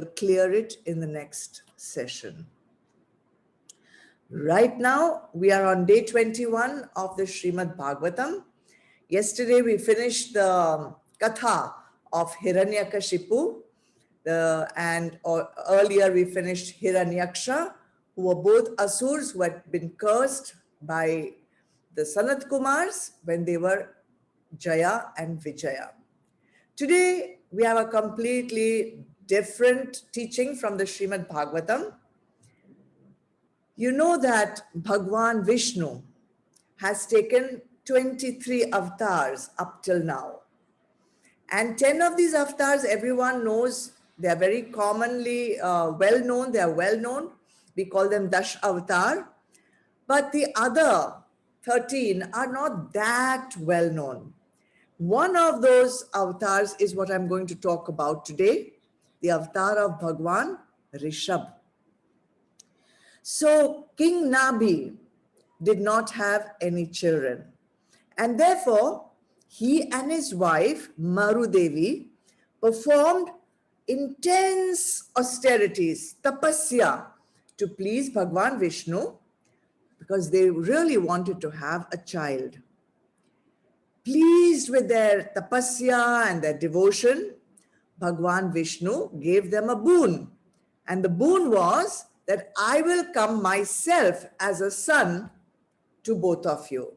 clear it in the next session. Right now, we are on day 21 of the Shrimad Bhagwatam. Yesterday, we finished the Katha of Hiranyakashipu, earlier we finished Hiranyaksha, who were both Asurs who had been cursed by the Sanat Kumars when they were Jaya and Vijaya. Today, we have a completely different teaching from the Shrimad Bhagwatam. You know that Bhagwan Vishnu has taken 23 avatars up till now. And 10 of these avatars, everyone knows, they are very commonly well known. They are well known. We call them Dash Avatar. But the other 13 are not that well known. One of those avatars is what I'm going to talk about today, the avatar of Bhagwan Rishabh. So King Nabhi did not have any children. And therefore, he and his wife, Marudevi, performed intense austerities, tapasya, to please Bhagwan Vishnu because they really wanted to have a child. Pleased with their tapasya and their devotion, Bhagwan Vishnu gave them a boon. And the boon was that I will come myself as a son to both of you.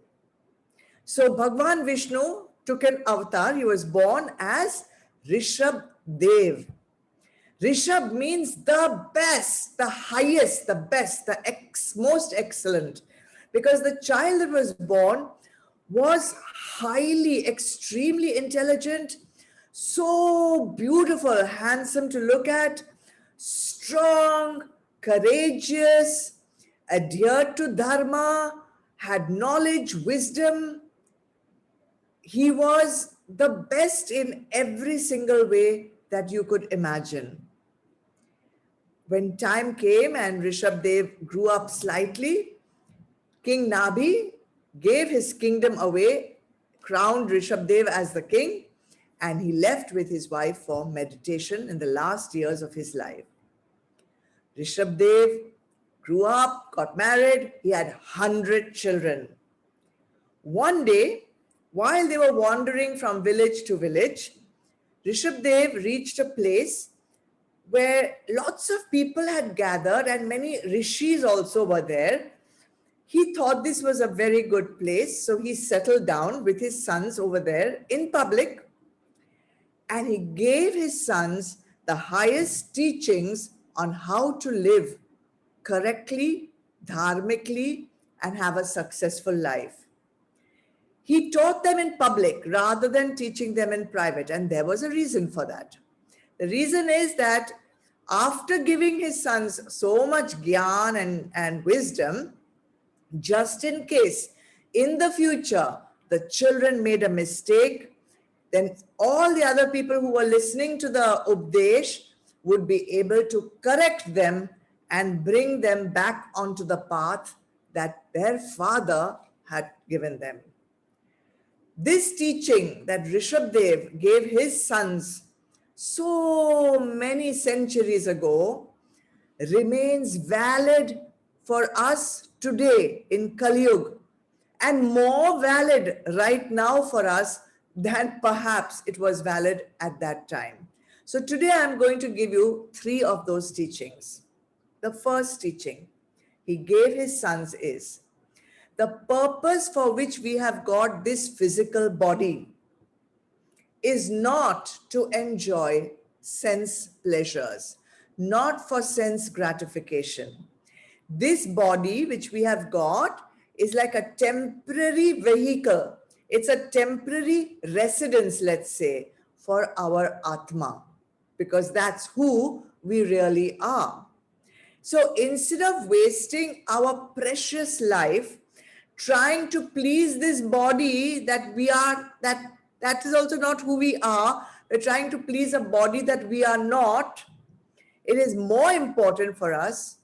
So Bhagwan Vishnu took an avatar. He was born as Rishabh Dev. Rishabh means the best, the highest, the best, the most excellent. Because the child that was born was highly, extremely intelligent, so beautiful, handsome to look at, strong, courageous, adhered to dharma, had knowledge, wisdom. He was the best in every single way that you could imagine. When time came and Rishabh Dev grew up slightly, King Nabhi gave his kingdom away, crowned Rishabh Dev as the king, and he left with his wife for meditation in the last years of his life. Rishabh Dev grew up, got married, he had 100 children. One day, while they were wandering from village to village, Rishabh Dev reached a place where lots of people had gathered and many rishis also were there. He thought this was a very good place, so he settled down with his sons over there in public, and he gave his sons the highest teachings on how to live correctly, dharmically, and have a successful life. He taught them in public rather than teaching them in private, and there was a reason for that. The reason is that after giving his sons so much gyan and wisdom, just in case in the future the children made a mistake, then all the other people who were listening to the Updesh would be able to correct them and bring them back onto the path that their father had given them. This teaching that Rishabh Dev gave his sons so many centuries ago remains valid for us today in Kali Yuga, and more valid right now for us than perhaps it was valid at that time. So today I'm going to give you 3 of those teachings. The first teaching he gave his sons is, the purpose for which we have got this physical body is not to enjoy sense pleasures, not for sense gratification. This body which we have got is like a temporary vehicle. It's a temporary residence, let's say, for our Atma, because that's who we really are. So instead of wasting our precious life trying to please this body that we are, that is also not who we are. We're trying to please a body that we are not. It is more important for us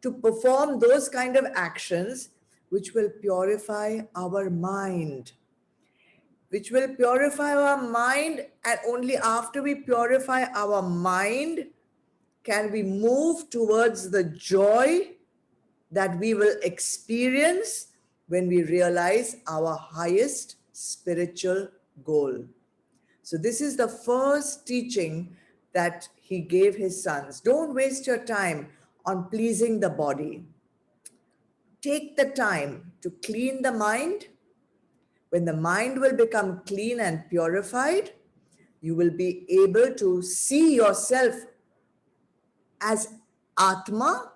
to perform those kind of actions which will purify our mind. Which will purify our mind, and only after we purify our mind, can we move towards the joy that we will experience when we realize our highest spiritual goal. So this is the first teaching that he gave his sons. Don't waste your time on pleasing the body. Take the time to clean the mind. When the mind will become clean and purified, you will be able to see yourself as Atma.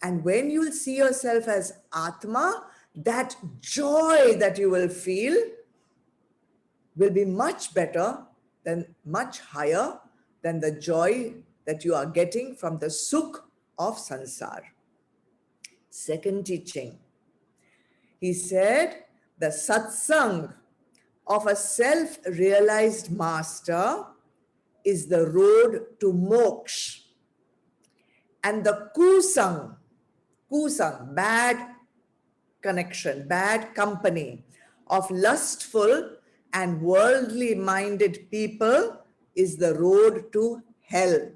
And when you will see yourself as Atma, that joy that you will feel will be much better than, much higher than the joy that you are getting from the sukh of sansar. Second teaching, he said, the satsang of a self-realized master is the road to moksha. And the kusang, bad connection, bad company of lustful and worldly minded people is the road to hell.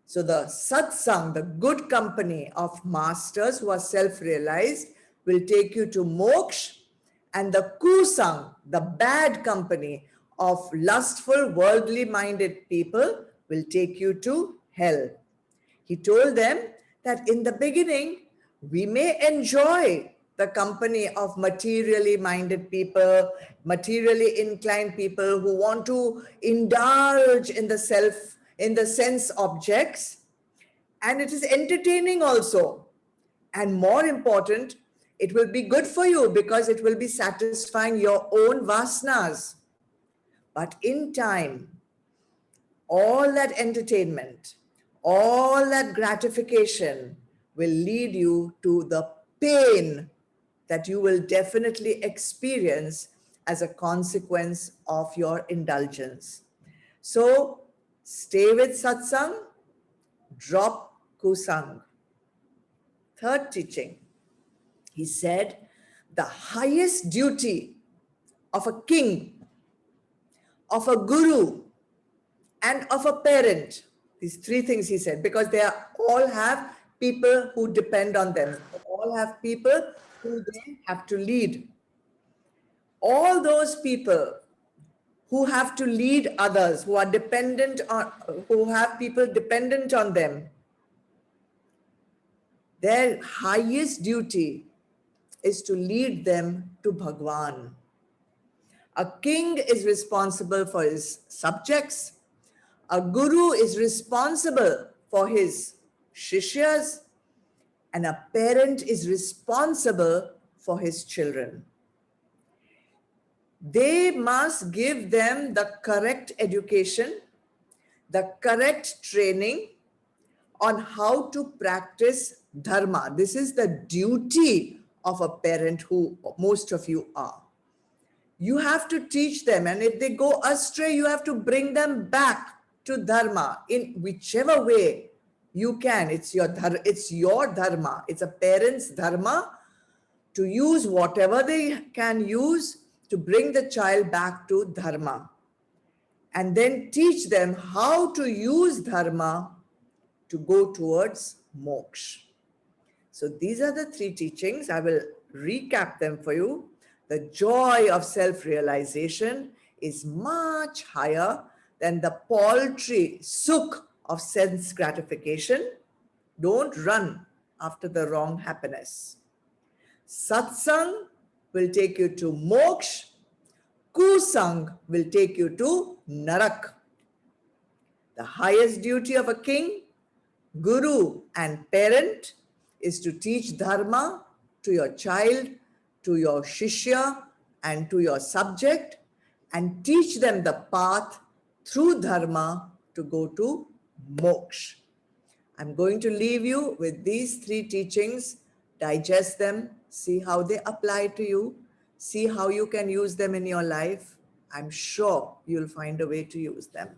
So the satsang, the good company of masters who are self-realized, will take you to moksha, and the kusang, the bad company of lustful, worldly minded people, will take you to hell. He told them that in the beginning, we may enjoy the company of materially minded people, materially inclined people who want to indulge in the self, in the sense objects. And it is entertaining also. And more important, it will be good for you because it will be satisfying your own vasanas. But in time, all that entertainment, all that gratification will lead you to the pain that you will definitely experience as a consequence of your indulgence. So stay with satsang, drop kusang. Third teaching, he said, the highest duty of a king, of a guru, and of a parent, these three things he said, because they all have people who depend on them. They all have people who they have to lead. All those people who have to lead others, who are dependent on, who have people dependent on them, their highest duty is to lead them to Bhagwan. A king is responsible for his subjects. A guru is responsible for his shishyas, and a parent is responsible for his children. They must give them the correct education, the correct training on how to practice dharma. This is the duty of a parent, who most of you are. You have to teach them, and if they go astray, you have to bring them back to dharma in whichever way you can. It's your dharma. It's a parent's dharma to use whatever they can use to bring the child back to dharma, and then teach them how to use dharma to go towards moksha. So these are the three teachings. I will recap them for you. The joy of self-realization is much higher than the paltry sukh of sense gratification. Don't run after the wrong happiness. Satsang will take you to moksha. Kusang will take you to narak. The highest duty of a king, guru, and parent is to teach dharma to your child, to your shishya, and to your subject, and teach them the path through dharma to go to moksha. I'm going to leave you with these three teachings. Digest them, see how they apply to you, see how you can use them in your life. I'm sure you'll find a way to use them.